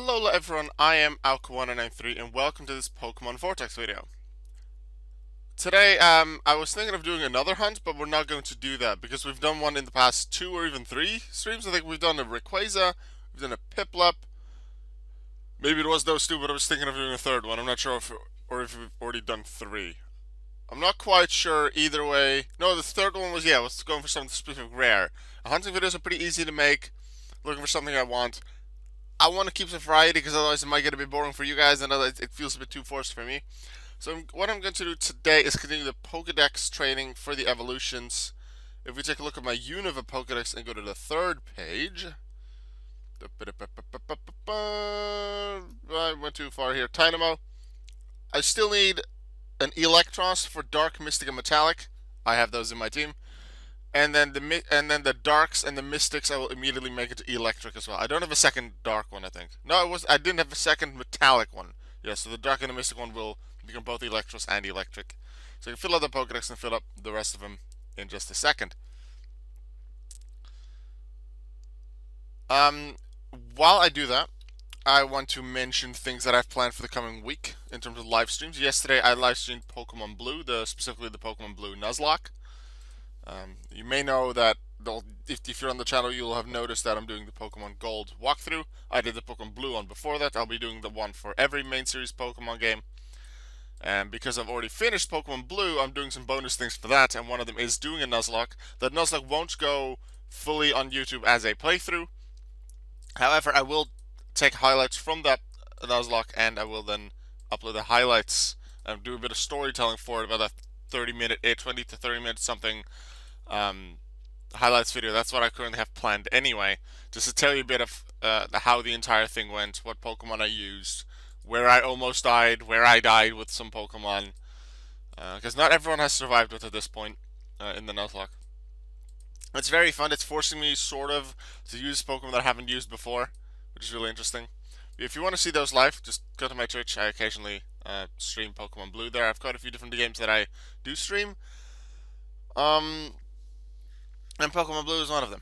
Hello everyone, I am Alka1993 and welcome to this Pokemon Vortex video. Today, I was thinking of doing another hunt, but we're not going to do that because we've done one in the past 2 or even 3 streams. I think we've done a Rayquaza, we've done a Piplup. Maybe it was those 2, but I was thinking of doing a third one. I'm not sure if we've already done 3. I'm not quite sure either way. No, the third one was, was going for something specific rare. Hunting videos are pretty easy to make, looking for something I want. I want to keep some variety because otherwise it might get a bit boring for you guys and otherwise it feels a bit too forced for me. So what I'm going to do today is continue the Pokedex training for the evolutions. If we take a look at my Unova Pokedex and go to the third page. I went too far here. Tynamo. I still need an Electros for Dark, Mystic, and Metallic. I have those in my team. And then the Darks and the Mystics I will immediately make it to Electric as well. I don't have a second Dark one, I think. No, I didn't have a second Metallic one. Yeah, so the Dark and the Mystic one will become both Electros and Electric. So you can fill up the Pokedex and fill up the rest of them in just a second. While I do that, I want to mention things that I've planned for the coming week in terms of live streams. Yesterday I live streamed Pokemon Blue, specifically the Pokemon Blue Nuzlocke. You may know that if you're on the channel, you'll have noticed that I'm doing the Pokemon Gold walkthrough. I did the Pokemon Blue one before that. I'll be doing the one for every main series Pokemon game. And because I've already finished Pokemon Blue, I'm doing some bonus things for that, and one of them is doing a Nuzlocke. That Nuzlocke won't go fully on YouTube as a playthrough. However, I will take highlights from that Nuzlocke, and I will then upload the highlights and do a bit of storytelling for it, about a 30-minute, 20 to 30 minutes something highlights video. That's what I currently have planned anyway, just to tell you a bit of how the entire thing went, what Pokemon I used, where I almost died, where I died with some Pokemon, because not everyone has survived with at this point in the Nuzlocke. It's very fun. It's forcing me sort of to use Pokemon that I haven't used before, which is really interesting. If you want to see those live, just go to my Twitch. I occasionally stream Pokemon Blue there. I've got a few different games that I do stream. And Pokemon Blue is one of them.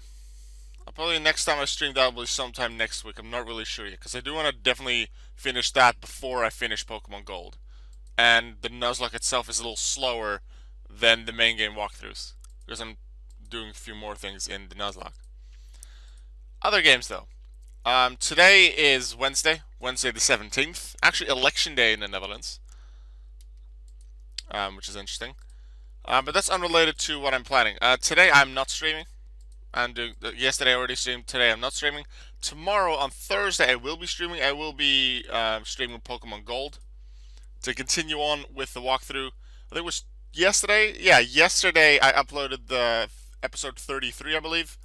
Probably next time I stream that will be sometime next week. I'm not really sure yet, because I do want to definitely finish that before I finish Pokemon Gold. And the Nuzlocke itself is a little slower than the main game walkthroughs, because I'm doing a few more things in the Nuzlocke. Other games though. Today is Wednesday the 17th. Actually, Election Day in the Netherlands, which is interesting. But that's unrelated to what I'm planning. Today I'm not streaming. Yesterday I already streamed. Today I'm not streaming. Tomorrow on Thursday I will be streaming. I will be streaming Pokemon Gold to continue on with the walkthrough. I think it was yesterday. Yeah, yesterday I uploaded the episode 33, I believe,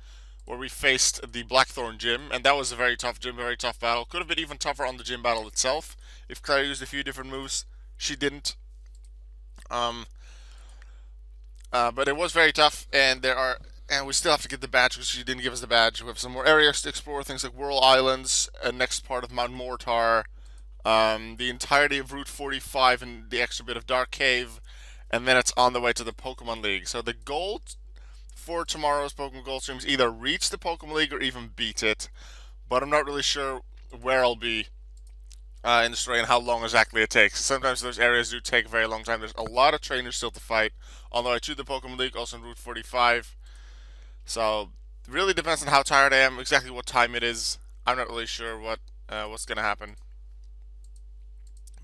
where we faced the Blackthorn gym, and that was a very tough gym, very tough battle. Could have been even tougher on the gym battle itself if Claire used a few different moves. She didn't. But it was very tough, and we still have to get the badge because she didn't give us the badge. We have some more areas to explore, things like Whirl Islands, a next part of Mount Mortar, the entirety of Route 45 and the extra bit of Dark Cave, and then it's on the way to the Pokemon League. So the goal for tomorrow's Pokemon Gold stream is either reach the Pokemon League or even beat it, but I'm not really sure where I'll be in the story and how long exactly it takes. Sometimes those areas do take a very long time. There's a lot of trainers still to fight on the way to the Pokemon League, also on Route 45. So it really depends on how tired I am, exactly what time it is. I'm not really sure what's gonna happen.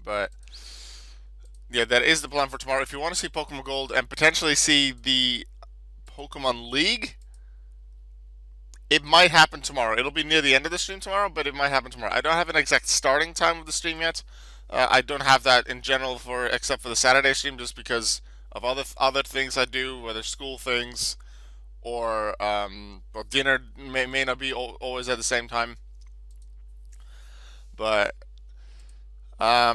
But yeah, that is the plan for tomorrow. If you want to see Pokemon Gold and potentially see the Pokemon League, it might happen tomorrow. It'll be near the end of the stream tomorrow, but it might happen tomorrow. I don't have an exact starting time of the stream yet. I don't have that in general except for the Saturday stream, just because of other things I do, whether school things or dinner may not be always at the same time. But yeah,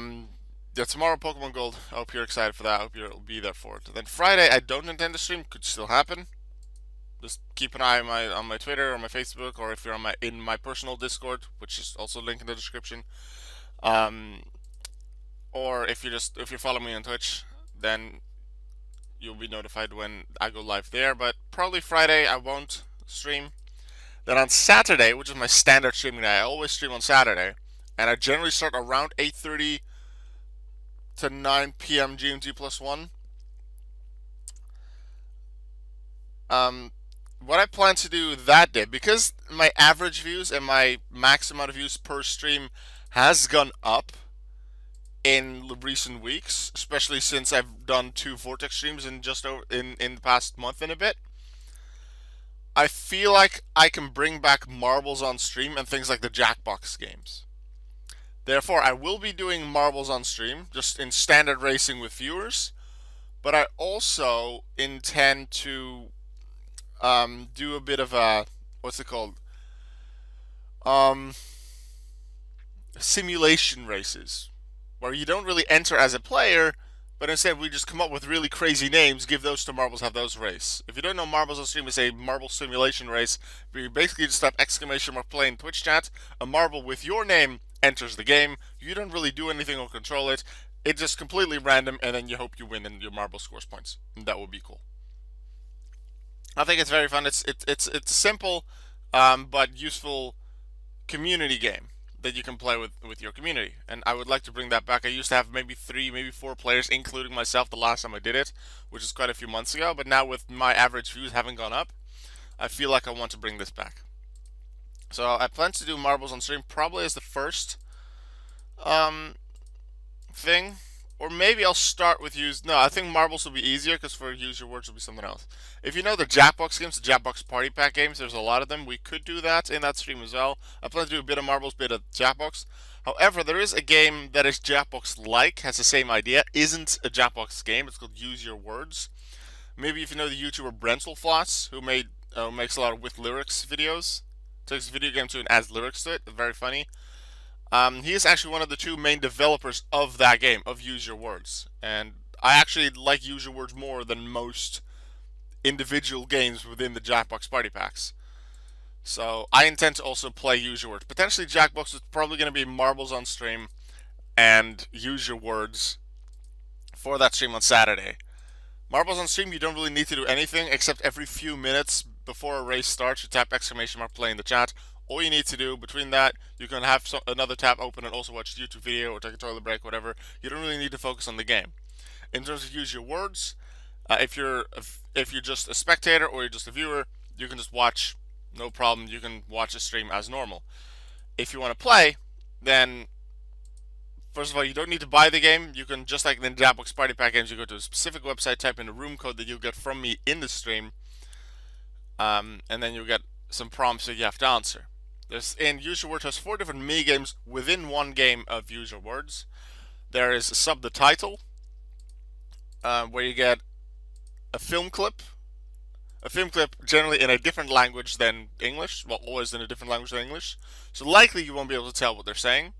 tomorrow Pokemon Gold. I hope you're excited for that. I hope you'll be there for it. And then Friday, I don't intend to stream. Could still happen. Just keep an eye on my Twitter or my Facebook, or if you're in my personal Discord, which is also linked in the description. Or if you're following me on Twitch, then you'll be notified when I go live there. But probably Friday I won't stream. Then on Saturday, which is my standard streaming day, I always stream on Saturday. and I generally start around 8:30 to 9 p.m. GMT +1. What I plan to do that day, because my average views and my max amount of views per stream has gone up in recent weeks, especially since I've done 2 Vortex streams in just over in the past month and a bit. I feel like I can bring back marbles on stream and things like the Jackbox games. Therefore, I will be doing marbles on stream, just in standard racing with viewers. But I also intend to do a bit of a, what's it called? Um, Simulation races, where you don't really enter as a player, but instead we just come up with really crazy names, give those to marbles, have those race. If you don't know, marbles on stream is a marble simulation race where you basically just have exclamation mark play in Twitch chat. A marble with your name enters the game. You don't really do anything or control it. It's just completely random, and then you hope you win and your marble scores points. And that would be cool. I think it's very fun. It's a simple but useful community game that you can play with your community. And I would like to bring that back. I used to have maybe 3, maybe 4 players, including myself, the last time I did it, which is quite a few months ago. But now with my average views having gone up, I feel like I want to bring this back. So I plan to do marbles on stream probably as the first um, thing. Or maybe I'll start with use. No, I think marbles will be easier because for use your words will be something else. If you know the Jackbox games, the Jackbox Party Pack games, there's a lot of them. We could do that in that stream as well. I plan to do a bit of marbles, bit of Jackbox. However, there is a game that is Jackbox-like, has the same idea, isn't a Jackbox game. It's called Use Your Words. Maybe if you know the YouTuber Brentelfloss, who makes a lot of with lyrics videos, takes a video game to and adds lyrics to it. Very funny. He is actually one of the 2 main developers of that game, of Use Your Words. And I actually like Use Your Words more than most individual games within the Jackbox Party Packs. So I intend to also play Use Your Words. Potentially Jackbox is probably going to be marbles on stream and Use Your Words for that stream on Saturday. Marbles on stream, you don't really need to do anything except every few minutes before a race starts, you tap exclamation mark play in the chat. All you need to do between that, you can have another tab open and also watch a YouTube video or take a toilet break, whatever. You don't really need to focus on the game. In terms of Use Your Words, if you're just a spectator or you're just a viewer, you can just watch, no problem. You can watch the stream as normal. If you want to play, then first of all, you don't need to buy the game. You can, just like in the Jackbox Party Pack games, you go to a specific website, type in a room code that you'll get from me in the stream, and then you'll get some prompts that you have to answer. And Use Your Words has 4 different mini games within one game of Use Your Words. There is Sub the Title, where you get a film clip. A film clip generally in a different language than English. Well, always in a different language than English. So likely you won't be able to tell what they're saying.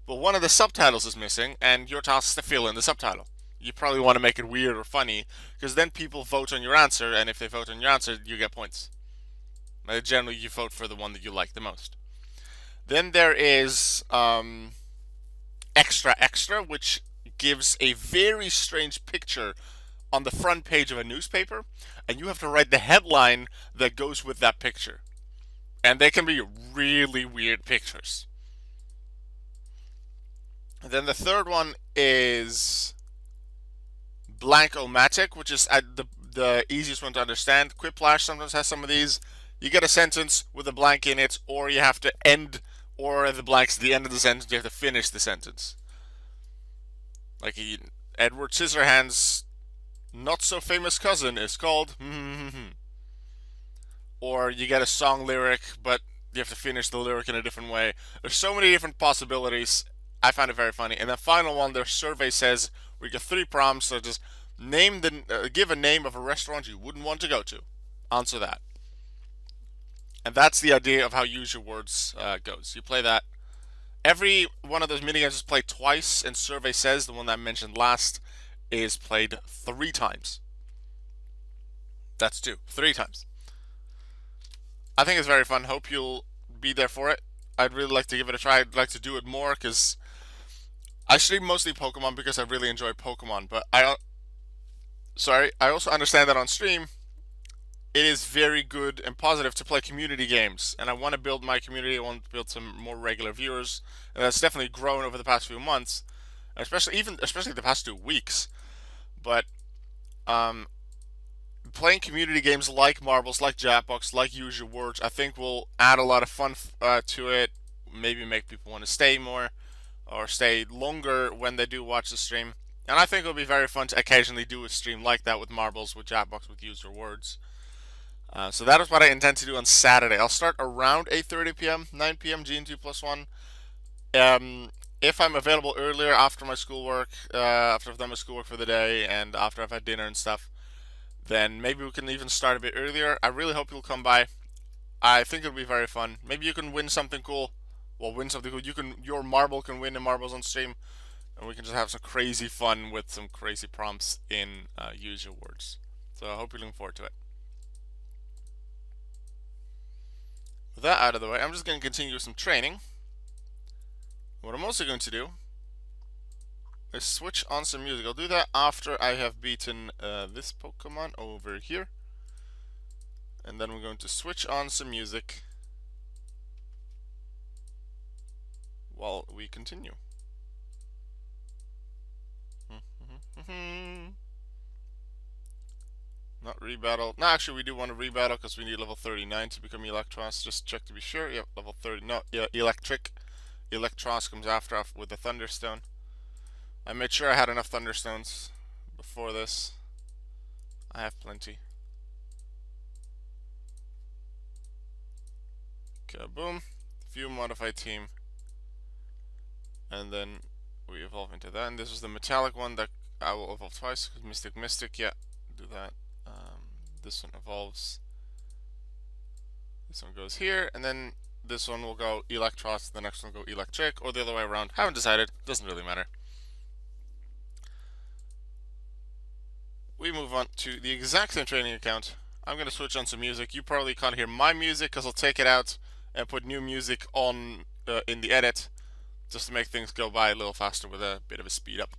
But one of the subtitles is missing, and your task is to fill in the subtitle. You probably want to make it weird or funny, because then people vote on your answer, and if they vote on your answer, you get points. Generally, you vote for the one that you like the most. Then there is Extra Extra, which gives a very strange picture on the front page of a newspaper, and you have to write the headline that goes with that picture. And they can be really weird pictures. And then the third one is Blank-O-Matic, which is the easiest one to understand. Quiplash sometimes has some of these. You get a sentence with a blank in it, or you have to end, or the blank's at the end of the sentence, you have to finish the sentence. Like Edward Scissorhands' not so famous cousin is called or you get a song lyric, but you have to finish the lyric in a different way. There's so many different possibilities. I find it very funny. And the final one, their survey says, we get 3 prompts, so just give a name of a restaurant you wouldn't want to go to. Answer that. And that's the idea of how Use Your Words goes. You play that. Every one of those minigames is played twice, and survey says, the one that I mentioned last, is played 3 times. That's 2. 3 times. I think it's very fun. Hope you'll be there for it. I'd really like to give it a try. I'd like to do it more, because I stream mostly Pokemon because I really enjoy Pokemon, but I also understand that on stream, it is very good and positive to play community games. And I want to build my community. I want to build some more regular viewers, and that's definitely grown over the past few months, especially the past 2 weeks. But um, playing community games like Marbles, like Jackbox, like Use Your Words, I think will add a lot of fun to it. Maybe make people want to stay more or stay longer when they do watch the stream. And I think it'll be very fun to occasionally do a stream like that with Marbles, with Jackbox, with Use Your Words. So that is what I intend to do on Saturday. I'll start around 8:30 p.m., 9 p.m. GMT +1. Um, if I'm available earlier after my schoolwork, after I've done my schoolwork for the day, and after I've had dinner and stuff, then maybe we can even start a bit earlier. I really hope you'll come by. I think it'll be very fun. Maybe you can win something cool. Well, win something cool. Your marble can win in marbles on stream, and we can just have some crazy fun with some crazy prompts in Use Your Words. So I hope you're looking forward to it. With that out of the way, I'm just going to continue with some training. What I'm also going to do is switch on some music. I'll do that after I have beaten this Pokemon over here. And then we're going to switch on some music while we continue. Not rebattle. No, actually, we do want to rebattle because we need level 39 to become Electros. Just check to be sure. Yep, level 30. No, yeah, Electric. Electros comes after with the Thunderstone. I made sure I had enough Thunderstones before this. I have plenty. Kaboom. View modified team. And then we evolve into that. And this is the metallic one that I will evolve twice. Mystic, yeah, do that. This one evolves. This one goes here, and then this one will go Electros, the next one will go Electric, or the other way around. Haven't decided. Doesn't really matter. We move on to the exact same training account. I'm going to switch on some music. You probably can't hear my music because I'll take it out and put new music on in the edit just to make things go by a little faster with a bit of a speed up.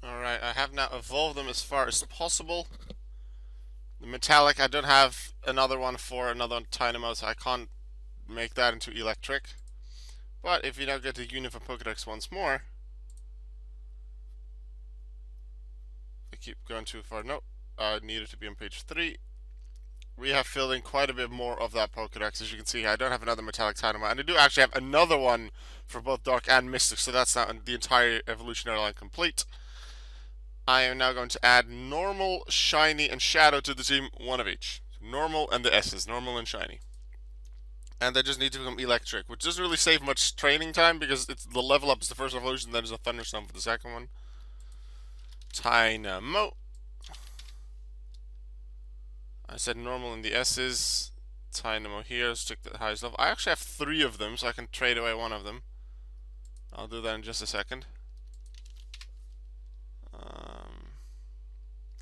Alright, I have now evolved them as far as possible. The metallic, I don't have another one for another Tynamo, so I can't make that into electric. But if you now get the Uniform Pokedex once more, I keep going too far. No, I needed to be on page 3. We have filled in quite a bit more of that Pokedex. As you can see, I don't have another metallic Tynamo, and I do actually have another one for both Dark and Mystic, so that's now the entire evolutionary line complete. I am now going to add normal, shiny, and shadow to the team, one of each. Normal and the S's, normal and shiny. And they just need to become electric, which doesn't really save much training time because it's the level up is the first evolution, then there's a Thunderstorm for the second one. Tynamo. I said normal in the S's. Tynamo here, stick to the highest level. I actually have 3 of them, so I can trade away one of them. I'll do that in just a second.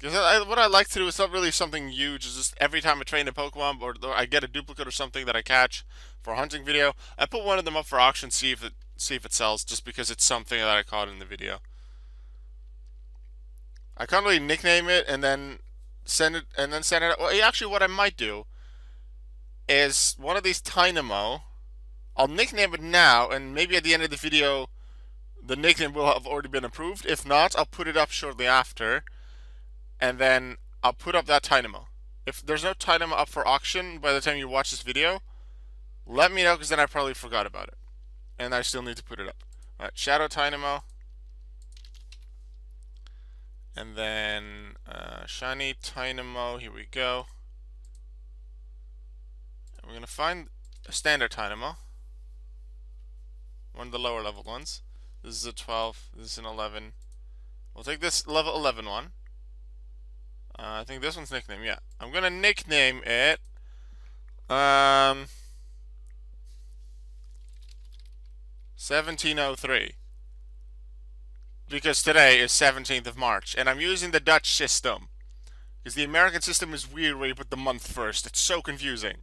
Because what I like to do is not really something huge. It's just every time I train a Pokemon or I get a duplicate or something that I catch for a hunting video, I put one of them up for auction, see if it sells, just because it's something that I caught in the video. I can't really nickname it and then send it out. Well, actually, what I might do is one of these Tynamo. I'll nickname it now, and maybe at the end of the video, the nickname will have already been approved. If not, I'll put it up shortly after, and then I'll put up that Tynamo. If there's no Tynamo up for auction by the time you watch this video, let me know, because then I probably forgot about it, and I still need to put it up. All right, Shadow Tynamo, and then Shiny Tynamo. Here we go. And we're gonna find a standard Tynamo, one of the lower level ones. This is a 12. This is an 11. We'll take this level 11 one. I think this one's nickname. Yeah, I'm gonna nickname it 1703, because today is 17th of March, and I'm using the Dutch system, because the American system is weird where you put the month first. It's so confusing.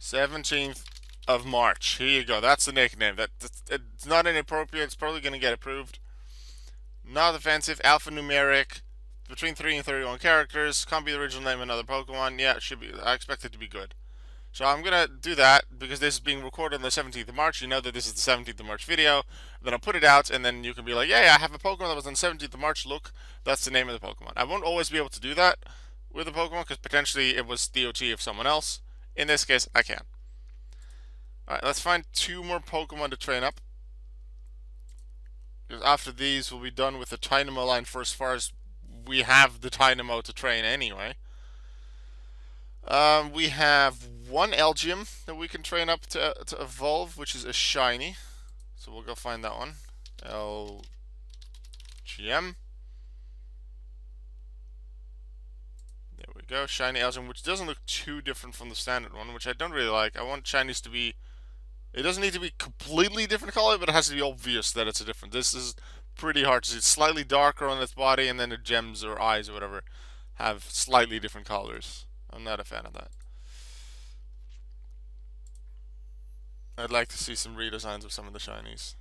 17th of March. Here you go. That's the nickname. It's not inappropriate. It's probably going to get approved. Not offensive. Alphanumeric. Between 3 and 31 characters. Can't be the original name of another Pokemon. Yeah, it should be. I expect it to be good. So I'm going to do that because this is being recorded on the 17th of March. You know that this is the 17th of March video. Then I'll put it out, and then you can be like, yeah, I have a Pokemon that was on the 17th of March. Look, that's the name of the Pokemon. I won't always be able to do that with a Pokemon because potentially it was DOT of someone else. In this case, I can. Alright, let's find 2 more Pokemon to train up. Because after these, we'll be done with the Tynamo line for as far as we have the Tynamo to train anyway. We have 1 Elgyem that we can train up to evolve, which is a shiny. So we'll go find that one. Elgyem. There we go, shiny Elgyem, which doesn't look too different from the standard one, which I don't really like. I want shinies to be... It doesn't need to be completely different color, but it has to be obvious that it's a different. This is pretty hard to see. It's slightly darker on its body, and then the gems or eyes or whatever have slightly different colors. I'm not a fan of that. I'd like to see some redesigns of some of the shinies.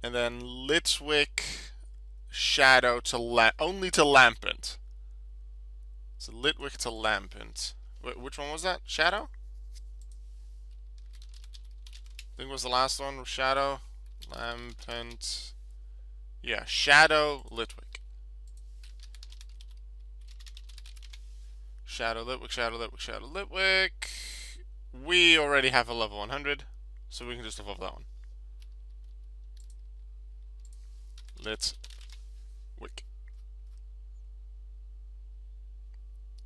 And then Litwick, Shadow to only to Lampent. So Litwick to Lampent. Wait, which one was that? Shadow? I think it was the last one. Shadow, Lampent. Yeah, Shadow, Litwick. Shadow, Litwick, Shadow, Litwick, Shadow, Litwick. We already have a level 100, so we can just evolve that one. Litwick.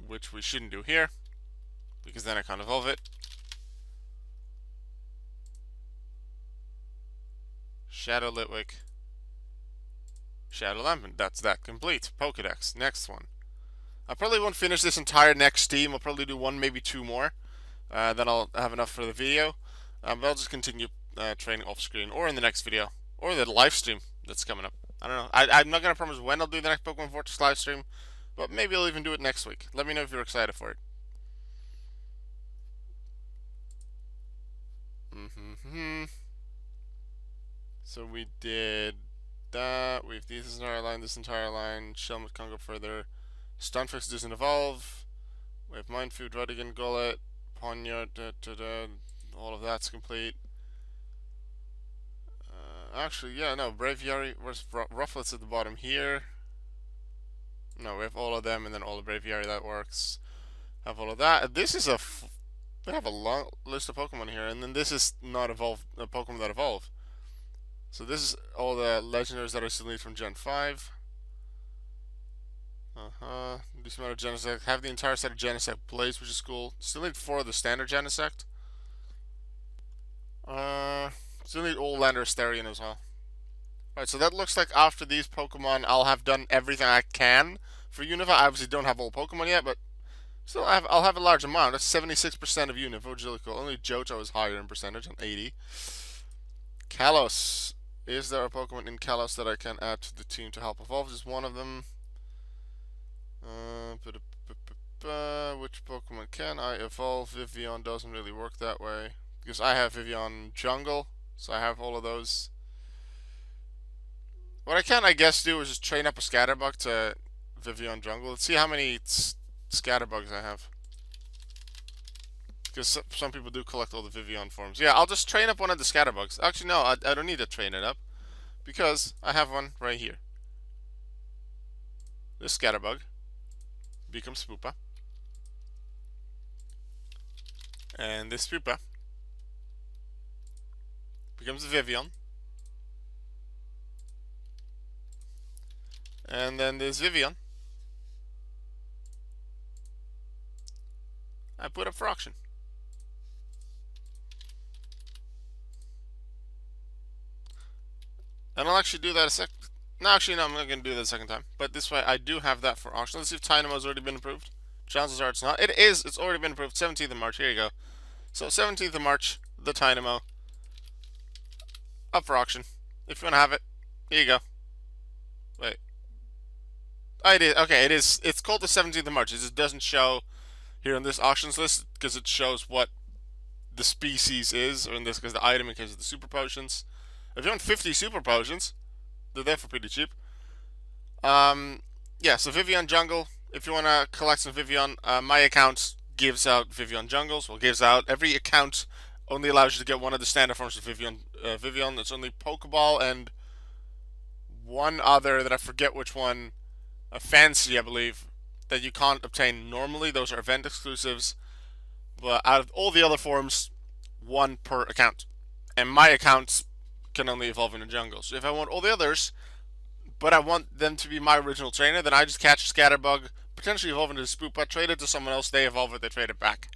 Which we shouldn't do here, because then I can't evolve it. Shadow Litwick. Shadow Lampent. That's that complete. Pokedex. Next one. I probably won't finish this entire next team. I'll probably do 1, maybe 2 more. Then I'll have enough for the video. But I'll just continue training off screen or in the next video. Or the live stream that's coming up. I don't know. I'm not going to promise when I'll do the next Pokemon Vortex live stream. But maybe I'll even do it next week. Let me know if you're excited for it. So we did that. We have this entire line. Shelmet can't go further. Stunfix doesn't evolve. We have Mindfood, Rodigan, Gullet, Ponyard, all of that's complete. Actually, yeah, no, Braviary, where's Rufflet's at the bottom here. No, we have all of them, and then all the Braviary, that works. Have all of that. This is we have a long list of Pokemon here, and then this is not evolved, a Pokemon that evolve. So this is all the legendaries that I still need from Gen 5. Decent amount of Genesect. Have the entire set of Genesect Blaze, which is cool. Still need 4 of the standard Genesect. Still need all Landorus as well. Alright, so that looks like after these Pokemon, I'll have done everything I can for Unova. I obviously don't have all Pokemon yet, but still I'll have a large amount. That's 76% of Unova, which is really cool. Only Johto is higher in percentage, on 80. Kalos Is there a Pokemon in Kalos that I can add to the team to help evolve? Just one of them. Which Pokemon can I evolve? Vivian doesn't really work that way. Because I have Vivian Jungle, so I have all of those. What I can, I guess, do is just train up a Scatterbug to Vivian Jungle. Let's see how many Scatterbugs I have. Because some people do collect all the Vivian forms. Yeah, I'll just train up one of the Scatterbugs. Actually, no, I don't need to train it up. Because I have one right here. This Scatterbug becomes Spoopa. And this Spoopa becomes a Vivian. And then this Vivian I put up for auction. And I'll actually do that a sec. No, actually, no, I'm not going to do that a second time. But this way, I do have that for auction. Let's see if Tynamo's already been approved. Chances are it's not. It is. It's already been approved. 17th of March. Here you go. So 17th of March, the Tynamo up for auction. If you want to have it, here you go. Wait. Oh, it is. Okay, it is. It's called the 17th of March. It just doesn't show here on this auctions list because it shows what the species is, or in this case, the item in case of the super potions. If you want 50 super potions, they're there for pretty cheap. Yeah, so Vivian Jungle. If you want to collect some Vivian, my account gives out Vivian Jungles. Well, gives out. Every account only allows you to get one of the standard forms of Vivian. Vivian. It's only Pokeball and one other that I forget which one. A Fancy, I believe, that you can't obtain normally. Those are event exclusives. But out of all the other forms, one per account. And my accounts can only evolve in the jungle. So if I want all the others, but I want them to be my original trainer, then I just catch a Scatterbug, potentially evolve into a Spoopa, trade it to someone else, they evolve it, they trade it back.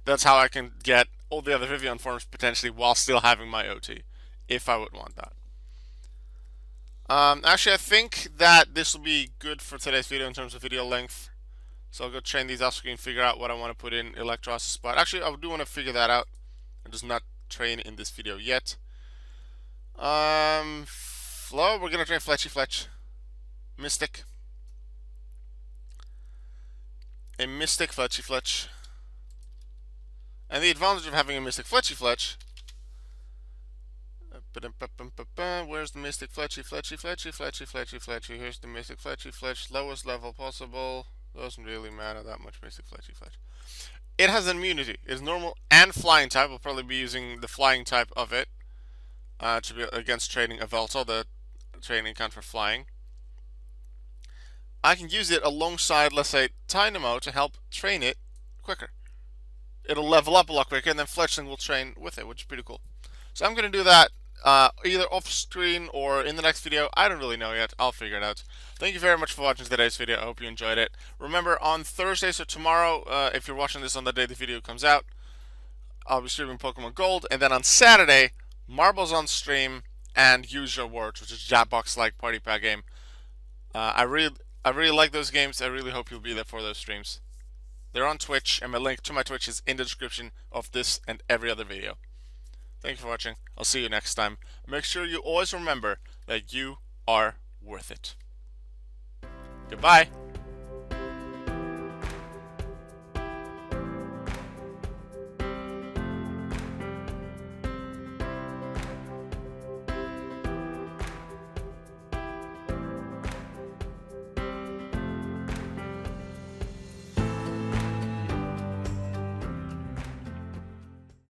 That's how I can get all the other Vivian forms potentially while still having my OT, if I would want that. Actually, I think that this will be good for today's video in terms of video length. So I'll go train these off screen, figure out what I want to put in Electros' spot. Actually, I do want to figure that out. I'm just not train in this video yet. Flo, we're gonna train Fletchy Fletch. Mystic. A Mystic Fletchy Fletch. And the advantage of having a Mystic Fletchy Fletch. Where's the Mystic Fletchy Fletchy Fletchy Fletchy Fletchy Fletchy? Here's the Mystic Fletchy Fletch. Lowest level possible. Doesn't really matter that much, Mystic Fletchy Fletch. It has an immunity. It's normal and flying type. We'll probably be using the flying type of it. To be against training Avelta, the training account for flying. I can use it alongside, let's say, Tynamo to help train it quicker. It'll level up a lot quicker, and then Fletchling will train with it, which is pretty cool. So I'm going to do that either off screen or in the next video. I don't really know yet. I'll figure it out. Thank you very much for watching today's video. I hope you enjoyed it. Remember, on Thursday, so tomorrow, if you're watching this on the day the video comes out, I'll be streaming Pokemon Gold, and then on Saturday, Marbles on stream and Use Your Words, which is Jackbox-like party pack game. I really like those games. I really hope you'll be there for those streams. They're on Twitch, and my link to my Twitch is in the description of this and every other video. Thank you for watching. I'll see you next time. Make sure you always remember that you are worth it. Goodbye.